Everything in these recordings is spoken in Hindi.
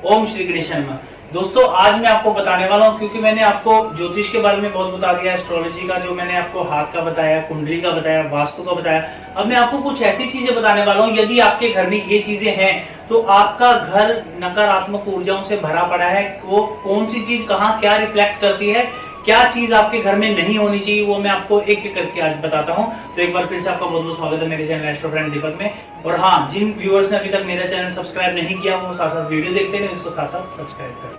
ओम श्री गणेशाय नमः। दोस्तों आज मैं आपको बताने वाला हूं, क्योंकि मैंने आपको ज्योतिष के बारे में बहुत बता दिया, एस्ट्रोलॉजी का जो मैंने आपको हाथ का बताया, कुंडली का बताया, वास्तु का बताया। अब मैं आपको कुछ ऐसी चीजें बताने वाला हूं, यदि आपके घर में ये चीजें हैं तो आपका घर नकारात्मक ऊर्जाओं से भरा पड़ा है। वो कौन सी चीज कहाँ क्या रिफ्लेक्ट करती है, क्या चीज आपके घर में नहीं होनी चाहिए, वो मैं आपको एक एक करके आज बताता हूं। तो एक बार फिर से आपका बहुत बहुत स्वागत है मेरे चैनल एस्ट्रो फ्रेंड दीपक में। और हाँ, जिन व्यूअर्स ने अभी तक मेरा चैनल सब्सक्राइब नहीं किया वो साथ साथ वीडियो देखते हैं, इसको साथ साथ सब्सक्राइब करें।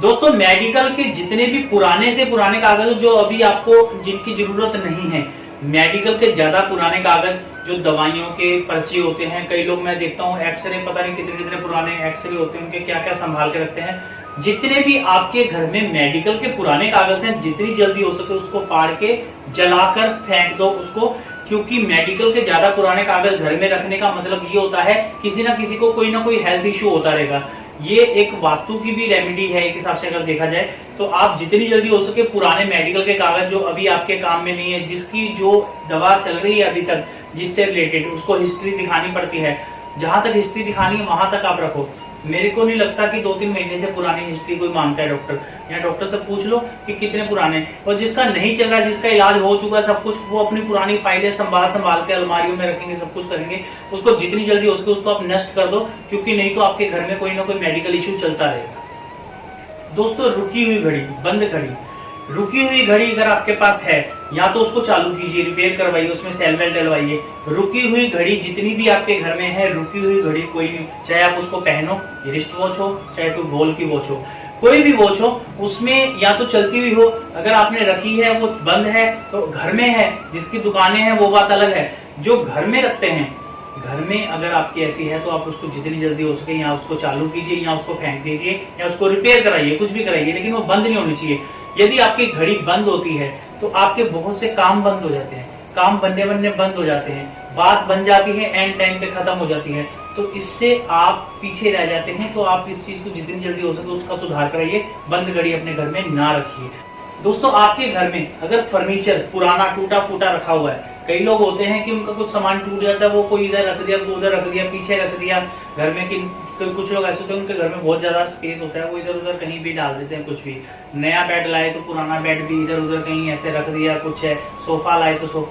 दोस्तों मेडिकल के जितने भी पुराने से पुराने कागज जो अभी आपको जिनकी जरूरत नहीं है, मेडिकल के ज्यादा पुराने कागज जो दवाइयों के पर्चे होते हैं, कई लोग मैं देखता हूँ एक्सरे, पता नहीं कितने कितने पुराने एक्सरे होते हैं, उनके क्या क्या संभाल के रखते हैं। जितने भी आपके घर में मेडिकल के पुराने कागज हैं, जितनी जल्दी हो सके उसको फाड़ के जलाकर फेंक दो उसको, क्योंकि मेडिकल के ज्यादा पुराने कागज घर में रखने का मतलब ये होता है किसी ना किसी को कोई ना कोई हेल्थ इश्यू होता रहेगा। ये एक वास्तु की भी रेमेडी है एक हिसाब से अगर देखा जाए तो। आप जितनी जल्दी हो सके पुराने मेडिकल के कागज जो अभी आपके काम में नहीं है, जिसकी जो दवा चल रही है अभी तक, जिससे रिलेटेड उसको हिस्ट्री दिखानी पड़ती है, जहां तक हिस्ट्री दिखानी है वहां तक आप रखो। मेरे को नहीं लगता कि 2-3 महीने से पुरानी हिस्ट्री कोई मानता है डॉक्टर, या डॉक्टर से पूछ लो कि कितने पुराने। और जिसका नहीं चल रहा, जिसका इलाज हो चुका है सब कुछ, वो अपनी पुरानी फाइलें संभाल संभाल के अलमारियों में रखेंगे, सब कुछ करेंगे। उसको जितनी जल्दी हो सके उसको आप नष्ट कर दो, क्योंकि नहीं तो आपके घर में कोई ना कोई मेडिकल इश्यू चलता रहेगा। दोस्तों रुकी हुई घड़ी, बंद घड़ी, रुकी हुई घड़ी अगर आपके पास है, या तो उसको चालू कीजिए, रिपेयर करवाइए, उसमें सेल वेल डलवाइए। रुकी हुई घड़ी जितनी भी आपके घर में है, रुकी हुई घड़ी कोई भी, चाहे आप उसको पहनो, रिस्ट वॉच हो, चाहे कोई गोल्ड की वॉच हो, कोई भी वॉच हो, उसमें या तो चलती हुई हो, अगर आपने रखी है वो बंद है तो घर में है, जिसकी दुकानें हैं वो बात अलग है। जो घर में रखते हैं, घर में अगर आपकी ऐसी है तो आप उसको जितनी जल्दी हो सके या उसको चालू कीजिए, या उसको फेंक दीजिए, या उसको रिपेयर कराइए, कुछ भी कराइए, लेकिन वो बंद नहीं होनी चाहिए। यदि आपकी घड़ी बंद होती है तो आपके बहुत से काम बंद हो जाते हैं, काम बनने बनने बंद हो जाते हैं, बात बन जाती है, एंड टाइम पे खत्म हो जाती है, तो इससे आप पीछे रह जाते हैं। तो आप इस चीज को जितनी जल्दी हो सके उसका सुधार कराइए, बंद घड़ी अपने घर में ना रखिए। दोस्तों आपके घर में अगर फर्नीचर पुराना टूटा फूटा रखा हुआ है, कई लोग होते हैं कि उनका कुछ सामान टूट जाता है, वो कोई इधर रख दिया, वो उधर रख दिया, पीछे रख दिया घर में। कि कुछ लोग ऐसे होते हैं उनके घर में बहुत ज्यादा स्पेस होता है, वो इधर उधर कहीं भी डाल देते हैं कुछ भी। नया बेड लाए तो पुराना बेड भी इधर उधर कहीं ऐसे रख दिया, कुछ है सोफा लाए तो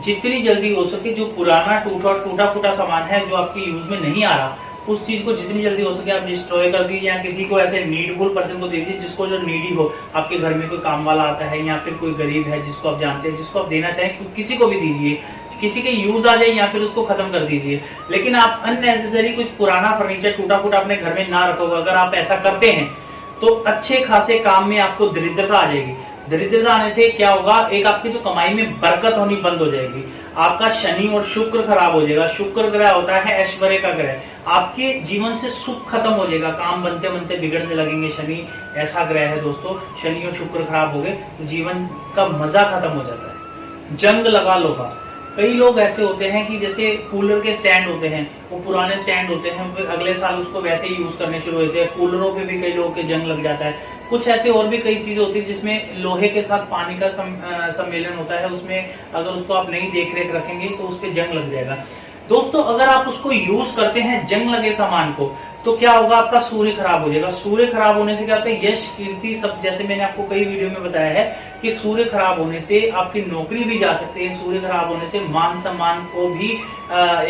जितनी जल्दी हो सके जो पुराना टूटा फूटा सामान है जो आपके यूज में नहीं आ रहा, उस चीज को जितनी जल्दी हो सके आप डिस्ट्रॉय कर दीजिए, या किसी को ऐसे नीडफुल पर्सन को दे दीजिए, जिसको जो नीडी हो, आपके घर में कोई काम वाला आता है, या फिर कोई गरीब है जिसको आप जानते हैं, जिसको आप देना चाहें, किसी को भी दीजिए, किसी के यूज आ जाए, या फिर उसको खत्म कर दीजिए। लेकिन आप अननेसेसरी कुछ पुराना फर्नीचर टूटा फूटा अपने घर में ना रखोगे। अगर आप ऐसा करते हैं तो अच्छे खासे काम में आपको दरिद्रता आ जाएगी। दरिद्रता आने से क्या होगा, एक आपकी जो कमाई में बरकत होनी बंद हो जाएगी, आपका शनि और शुक्र खराब हो जाएगा। शुक्र ग्रह होता है ऐश्वर्य का ग्रह, आपके जीवन से सुख खत्म हो जाएगा, काम बनते बनते बिगड़ने लगेंगे। शनि ऐसा ग्रह है दोस्तों, शनि और शुक्र खराब हो गए तो जीवन का मजा खत्म हो जाता है। जंग लगा लोहा, कई लोग ऐसे होते हैं कि जैसे कूलर के स्टैंड होते हैं, वो पुराने स्टैंड होते हैं, फिर अगले साल उसको वैसे ही यूज करने शुरू होते हैं। कूलरों पे भी कई लोगों के जंग लग जाता है। कुछ ऐसे और भी कई चीजें होती है जिसमें लोहे के साथ पानी का सम्मेलन होता है, उसमें अगर उसको आप नहीं देख रेख रखेंगे तो उस पर जंग लग जाएगा। दोस्तों अगर आप उसको यूज करते हैं जंग लगे सामान को, तो क्या होगा, आपका सूर्य खराब हो जाएगा। सूर्य खराब होने से क्या होता है, यश कीर्ति सब, जैसे मैंने आपको कई वीडियो में बताया है कि सूर्य खराब होने से आपकी नौकरी भी जा सकती है, सूर्य खराब होने से मान सम्मान को भी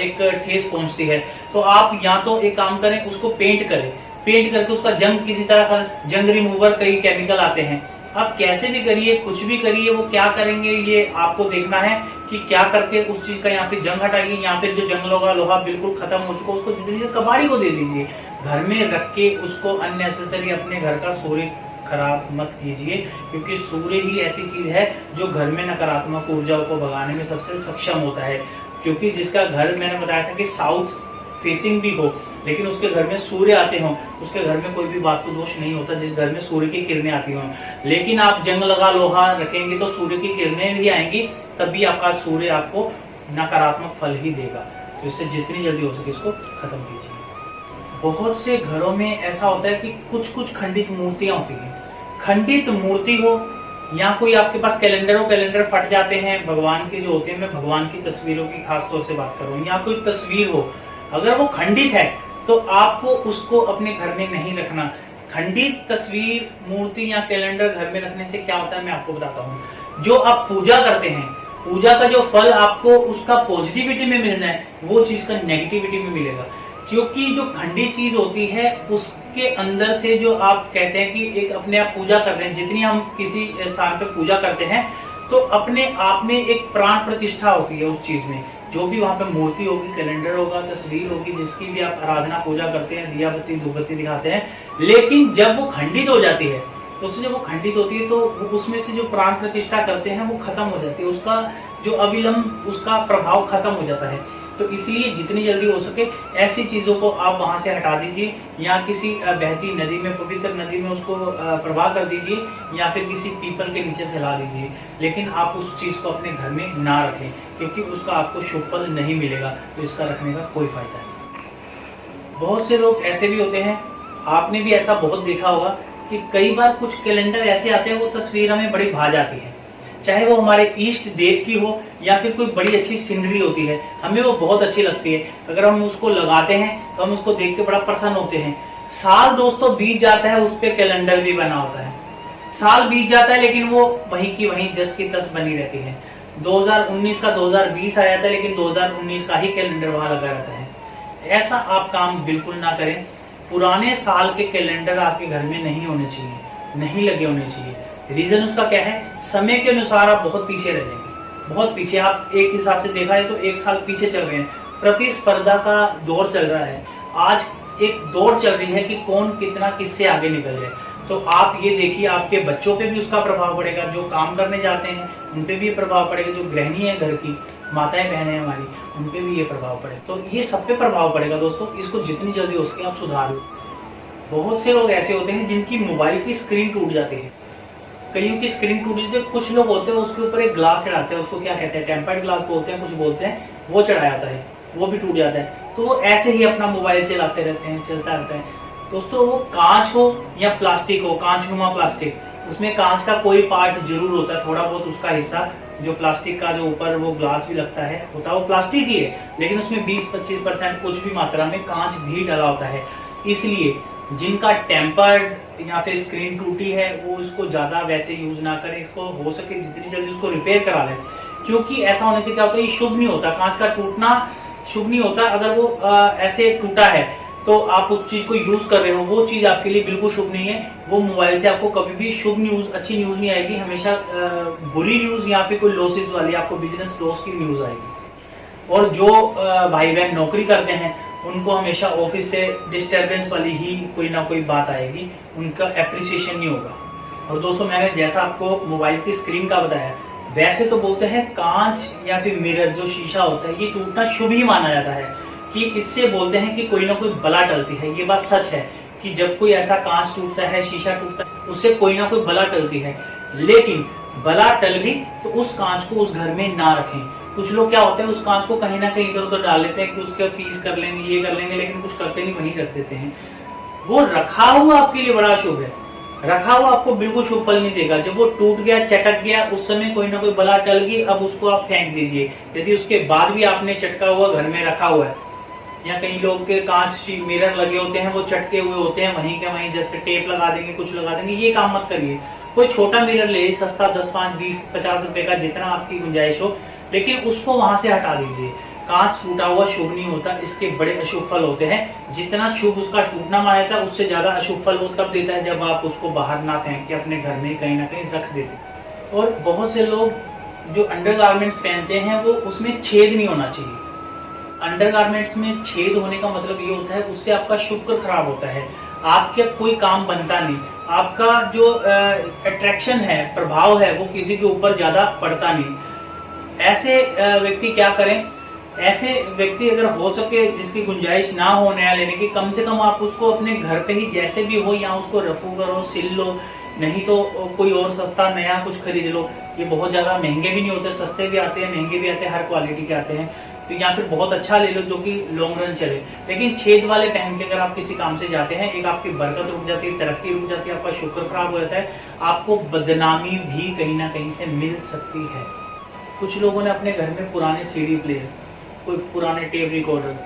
एक ठेस पहुंचती है। तो आप या तो एक काम करें, उसको पेंट करें, पेंट करके उसका जंग किसी तरह का जंग रिमूवर, कई केमिकल आते हैं, आप कैसे भी करिए, कुछ भी करिए, वो क्या करेंगे ये आपको देखना है कि क्या करके उस चीज का या फिर जंग हटाइए, या फिर जो जंग लगा लोहा बिल्कुल खत्म हो चुका उसको जितनी कबाड़ी को दे दीजिए। घर में रख के उसको अननेसेसरी अपने घर का सूर्य खराब मत कीजिए, क्योंकि सूर्य ही ऐसी चीज है जो घर में नकारात्मक ऊर्जाओं को भगाने में सबसे सक्षम होता है। क्योंकि जिसका घर, मैंने बताया था कि साउथ फेसिंग भी हो, लेकिन उसके घर में सूर्य आते हों, उसके घर में कोई भी वास्तु दोष नहीं होता, जिस घर में सूर्य की किरणें आती हों। लेकिन आप जंग लगा लोहा रखेंगे तो सूर्य की किरणें भी आएंगी, तब भी आपका सूर्य आपको नकारात्मक फल ही देगा। तो इससे जितनी जल्दी हो सके इसको खत्म कीजिए। बहुत से घरों में ऐसा होता है कि कुछ कुछ खंडित मूर्तियां होती हैं। खंडित मूर्ति हो यहाँ कोई आपके पास कैलेंडर फट जाते हैं भगवान के जो होते हैं, मैं भगवान की तस्वीरों की खास तौर से बात कर रहा हूँ, यहाँ कोई तस्वीर हो अगर वो खंडित है तो आपको उसको अपने घर में नहीं रखना। खंडित तस्वीर, मूर्ति या कैलेंडर घर में रखने से क्या होता है मैं आपको बताता हूँ। जो आप पूजा करते हैं, पूजा का जो फल आपको उसका पॉजिटिविटी में मिलना है, वो चीज का नेगेटिविटी में मिलेगा। क्योंकि जो खंडित चीज होती है उसके अंदर से जो आप कहते हैं कि एक अपने आप पूजा कर रहे हैं, जितनी हम किसी स्थान पे पूजा करते हैं तो अपने आप में एक प्राण प्रतिष्ठा होती है उस चीज में। जो भी वहां पे मूर्ति होगी, कैलेंडर होगा, तस्वीर होगी, जिसकी भी आप आराधना पूजा करते हैं, दिया बत्ती धूप बत्ती दिखाते हैं, लेकिन जब वो खंडित हो जाती है तो उससे जब वो खंडित होती है तो उसमें से जो प्राण प्रतिष्ठा करते हैं वो खत्म हो जाती है, उसका जो अविलंब उसका प्रभाव खत्म हो जाता है। तो इसलिए जितनी जल्दी हो सके ऐसी चीजों को आप वहां से हटा दीजिए, या किसी बहती नदी में, पवित्र नदी में उसको प्रवाह कर दीजिए, या फिर किसी पीपल के नीचे से ला दीजिए। लेकिन आप उस चीज को अपने घर में ना रखें, क्योंकि उसका आपको शुभ फल नहीं मिलेगा, तो इसका रखने का कोई फायदा नहीं। बहुत से लोग ऐसे भी होते हैं, आपने भी ऐसा बहुत देखा होगा कि कई बार कुछ कैलेंडर ऐसे आते हैं वो तस्वीर हमें बड़ी भा जाती है, चाहे वो हमारे इष्ट देव की हो या फिर कोई बड़ी अच्छी सीनरी होती है, हमें वो बहुत अच्छी लगती है। अगर हम उसको लगाते हैं तो हम उसको देख के बड़ा प्रसन्न होते हैं। साल दोस्तों बीत जाता है, उस पे कैलेंडर भी बना होता है, साल बीत जाता है लेकिन वो वहीं की वहीं जस की तस बनी रहती है। 2019 का 2020 आ जाता है लेकिन 2019 का ही कैलेंडर वहां लगा रहता है। ऐसा आप काम बिल्कुल ना करें। पुराने साल के कैलेंडर आपके घर में नहीं होने चाहिए, नहीं लगे होने चाहिए। रीजन उसका क्या है, समय के अनुसार आप बहुत पीछे रह जाएंगे, बहुत पीछे। आप एक हिसाब से देखा है तो एक साल पीछे चल रहे हैं। प्रतिस्पर्धा का दौर चल रहा है, आज एक दौड़ चल रही है कि कौन कितना किससे आगे निकल जाए। तो आप ये देखिए, आपके बच्चों पे भी उसका प्रभाव पड़ेगा, जो काम करने जाते हैं उन पे भी ये प्रभाव पड़ेगा, जो गृहिणी है घर की, माताएं बहनें हमारी, उन पे भी ये प्रभाव पड़ेगा। तो ये सब पे प्रभाव पड़ेगा दोस्तों, इसको जितनी जल्दी हो सके आप सुधार लो। बहुत से लोग ऐसे होते हैं जिनकी मोबाइल की स्क्रीन टूट जाती है, कईयों की स्क्रीन टूट जाती है। कुछ लोग होते हैं उसके ऊपर एक ग्लास चढ़ाते हैं, उसको क्या कहते हैं, टेम्पर्ड ग्लास बोलते हैं, कुछ बोलते हैं, वो चढ़ाया जाता है, वो भी टूट जाता है। तो वो ऐसे ही अपना मोबाइल चलाते रहते हैं, चलता रहता है। दोस्तों वो कांच हो या प्लास्टिक हो, कांच नुमा प्लास्टिक, उसमें कांच का कोई पार्ट जरूर होता है, थोड़ा बहुत उसका हिस्सा, जो प्लास्टिक का जो ऊपर वो ग्लास भी लगता है होता है वो प्लास्टिक ही है, लेकिन उसमें 20-25% कुछ भी मात्रा में कांच भी डला होता है। इसलिए जिनका टेम्पर्ड या फिर स्क्रीन टूटी है वो इसको ज्यादा वैसे यूज ना करें, इसको हो सके जितनी जल्दी उसको रिपेयर करा लें। क्योंकि ऐसा होने से क्या होता है, ये शुभ नहीं होता, कांच का टूटना शुभ नहीं होता। अगर वो ऐसे टूटा है तो आप उस चीज को यूज कर रहे हो, वो चीज आपके लिए बिल्कुल शुभ नहीं है। वो मोबाइल से आपको कभी भी शुभ न्यूज, अच्छी न्यूज नहीं आएगी, हमेशा बुरी न्यूज या फिर कोई लॉसेस वाली, आपको बिजनेस लॉस की न्यूज आएगी। और जो भाई बहन नौकरी करते हैं उनको हमेशा ऑफिस से डिस्टरबेंस वाली ही कोई ना कोई बात आएगी, उनका एप्रिसिएशन नहीं होगा। और दोस्तों मैंने जैसा आपको मोबाइल की स्क्रीन का बताया, वैसे तो बोलते हैं कांच या फिर मिरर जो शीशा होता है ये टूटना शुभ ही माना जाता है, कि इससे बोलते हैं कि कोई ना कोई बला टलती है। ये बात सच है कि जब कोई ऐसा कांच टूटता है, शीशा टूटता है, उससे कोई ना कोई बला टलती है। लेकिन बला टल गई तो उस कांच को उस घर में ना रखें। कुछ लोग क्या होते हैं, उस कांच को कहीं ना कहीं इधर उधर डाल लेते हैं कि उसका पीस कर लेंगे, ये कर लेंगे, लेकिन कुछ करते नहीं, वहीं रख देते हैं। वो रखा हुआ आपके लिए बड़ा शुभ है, रखा हुआ आपको बिल्कुल शुभ फल नहीं देगा। जब वो टूट गया, चटक गया, उस समय कोई ना कोई बला टल गई, अब उसको आप फेंक दीजिए। यदि उसके बाद भी आपने चटका हुआ घर में रखा हुआ है, या कई लोग के कांच मिरर लगे होते हैं वो चटके हुए होते हैं, वहीं के वहीं जैसे टेप लगा देंगे, कुछ लगा देंगे, ये काम मत करिए। कोई छोटा मिरर ले, सस्ता 10, 5, 20, 50 रुपए का, जितना आपकी गुंजाइश हो, लेकिन उसको वहां से हटा दीजिए। कांच टूटा हुआ शुभ नहीं होता, इसके बड़े अशुभ फल होते हैं। जितना शुभ उसका टूटना माना जाता है, उससे ज्यादा अशुभ फल वो तब देता है जब आप उसको बाहर ना फेंक के अपने घर में कहीं ना कहीं रख देते। और बहुत से लोग जो अंडरगारमेंट्स पहनते हैं वो उसमें छेद नहीं होना चाहिए। अंडरगारमेंट्स में छेद होने का मतलब ये होता है उससे आपका शुक्र खराब होता है, आपका कोई काम बनता नहीं, आपका जो अट्रैक्शन है, प्रभाव है, वो किसी के ऊपर ज्यादा पड़ता नहीं। ऐसे व्यक्ति क्या करें, ऐसे व्यक्ति अगर हो सके जिसकी गुंजाइश ना हो नया लेने की, कम से कम आप उसको अपने घर पे ही जैसे भी हो, या उसको रफू करो, सिल लो, नहीं तो कोई और सस्ता नया कुछ खरीद लो। ये बहुत ज्यादा महंगे भी नहीं होते, सस्ते भी आते हैं, महंगे भी आते हैं, हर क्वालिटी के आते हैं। तो या फिर बहुत अच्छा ले लो जो कि लॉन्ग रन चले। लेकिन छेद वाले पहन के अगर आप किसी काम से जाते हैं, एक आपकी बरकत रुक जाती है, तरक्की रुक जाती है, आपका शुक्र खराब हो जाता है, आपको बदनामी भी कहीं ना कहीं से मिल सकती है। कुछ लोगों ने अपने घर में पुराने सीडी प्लेयर, कोई पुराने टेप रिकॉर्डर,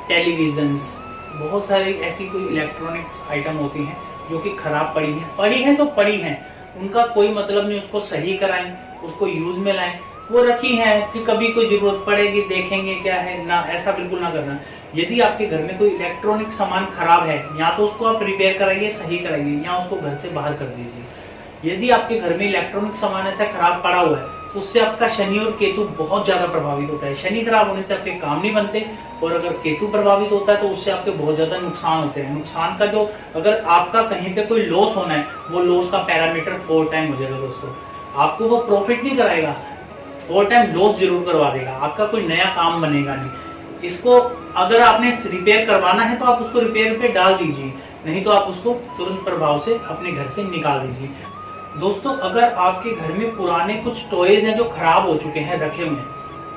टेलीविजन्स, बहुत सारी ऐसी कोई इलेक्ट्रॉनिक्स आइटम होती हैं जो कि खराब पड़ी हैं तो पड़ी हैं, उनका कोई मतलब नहीं, उसको सही कराएं, उसको यूज में लाएं, वो रखी हैं, फिर कभी कोई जरूरत पड़ेगी देखेंगे क्या है ना, ऐसा बिल्कुल ना करना। यदि आपके घर में कोई इलेक्ट्रॉनिक सामान खराब है, या तो उसको आप रिपेयर कराइए, सही कराइए, या उसको घर से बाहर कर दीजिए। यदि आपके घर में इलेक्ट्रॉनिक सामान ऐसा खराब पड़ा हुआ है तो उससे आपका शनि और केतु बहुत ज्यादा प्रभावित होता है। शनि खराब होने से आपके काम नहीं बनते, और अगर केतु प्रभावित होता है तो उससे आपके बहुत ज्यादा नुकसान होते हैं। नुकसान का जो, अगर आपका कहीं पे कोई लॉस होना है, वो लॉस का पैरामीटर 4 टाइम हो जाएगा दोस्तों। आपको वो प्रॉफिट नहीं कराएगा, 4 टाइम लॉस जरूर करवा देगा, आपका कोई नया काम बनेगा नहीं। इसको अगर आपने रिपेयर करवाना है तो आप उसको रिपेयर पे डाल दीजिए, नहीं तो आप उसको तुरंत प्रभाव से अपने घर से निकाल दीजिए। दोस्तों, अगर आपके घर में पुराने कुछ टॉयज हैं जो खराब हो चुके हैं, रखे हुए हैं,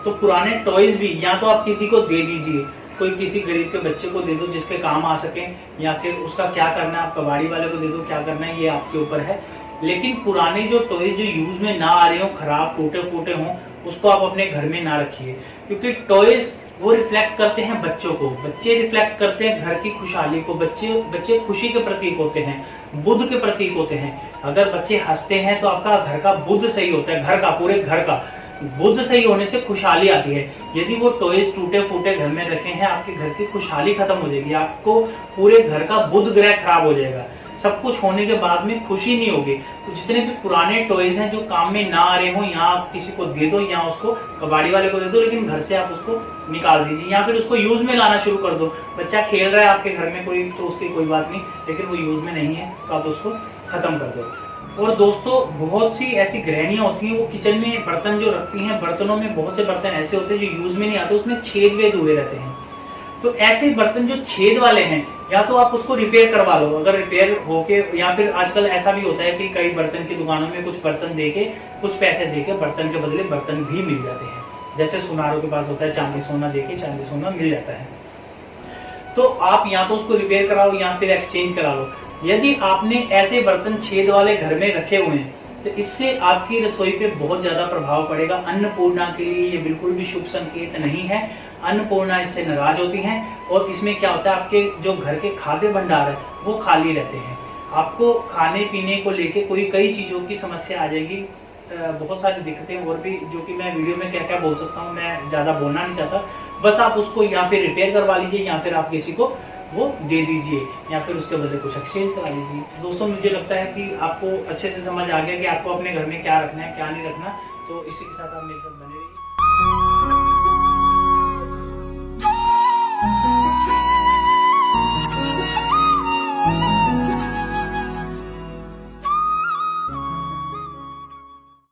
तो पुराने टॉयज भी या तो आप किसी को दे दीजिए, कोई किसी गरीब के बच्चे को दे दो जिसके काम आ सके, या फिर उसका क्या करना है आप कबाड़ी वाले को दे दो, क्या करना है ये आपके ऊपर है। लेकिन पुराने जो टॉयज जो यूज में ना आ रहे हो, खराब टूटे फूटे हों, उसको आप अपने घर में ना रखिए, क्योंकि टॉयज वो रिफ्लेक्ट करते हैं बच्चों को, बच्चे रिफ्लेक्ट करते हैं घर की खुशहाली को, बच्चे खुशी के प्रतीक होते हैं, बुद्ध के प्रतीक होते हैं। अगर बच्चे हंसते हैं तो आपका घर का बुद्ध सही होता है, घर का, पूरे घर का बुद्ध सही होने से खुशहाली आती है। यदि वो टॉयज टूटे फूटे घर में रखे हैं, आपके घर की खुशहाली खत्म हो जाएगी, आपको पूरे घर का बुद्ध ग्रह खराब हो जाएगा, सब कुछ होने के बाद में खुशी नहीं होगी। तो जितने भी पुराने टॉयज हैं जो काम में ना आ रहे हो, या आप किसी को दे दो, या उसको कबाड़ी वाले को दे दो, लेकिन घर से आप उसको निकाल दीजिए, या फिर उसको यूज में लाना शुरू कर दो। बच्चा खेल रहा है आपके घर में कोई, तो उसकी कोई बात नहीं, लेकिन वो यूज में नहीं है तो आप उसको खत्म कर दो। और दोस्तों, बहुत सी ऐसी गृहिणियां होती हैं, वो किचन में बर्तन जो रखती हैं, बर्तनों में बहुत से बर्तन ऐसे होते हैं जो यूज में नहीं आते, उसमें छेद वेद हुए रहते हैं। तो ऐसे बर्तन जो छेद वाले हैं, या तो आप उसको रिपेयर करवा लो, अगर रिपेयर होके, या फिर आजकल ऐसा भी होता है कि कई बर्तन की दुकानों में कुछ बर्तन देके, कुछ पैसे देके बर्तन के बदले बर्तन भी मिल जाते हैं। जैसे सुनारों के पास होता है, चांदी सोना देके चांदी सोना मिल जाता है। तो आप या तो उसको रिपेयर कराओ या फिर एक्सचेंज करा लो। यदि आपने ऐसे बर्तन छेद वाले घर में रखे हुए हैं तो इससे आपकी रसोई पे बहुत ज्यादा प्रभाव पड़ेगा। अन्नपूर्णा के लिए ये बिल्कुल भी शुभ संकेत नहीं है। अन्नपूर्णा इससे नाराज होती हैं, और इसमें क्या होता है, आपके जो घर के खाद्य भंडार है वो खाली रहते हैं। आपको खाने पीने को लेके कई चीजों की समस्या आ जाएगी, बहुत सारी दिक्कतें और भी, जो कि मैं वीडियो में क्या क्या बोल सकता हूँ मैं ज्यादा बोलना नहीं चाहता। बस आप उसको या फिर रिपेयर करवा लीजिए, या फिर आप किसी को वो दे दीजिए, या फिर उसके बदले कुछ एक्सचेंज करा लीजिए। दोस्तों, मुझे लगता है कि आपको अच्छे से समझ आ गया कि आपको अपने घर में क्या रखना है क्या नहीं रखना। तो इसी के साथ आप मेरे साथ बने रहिए।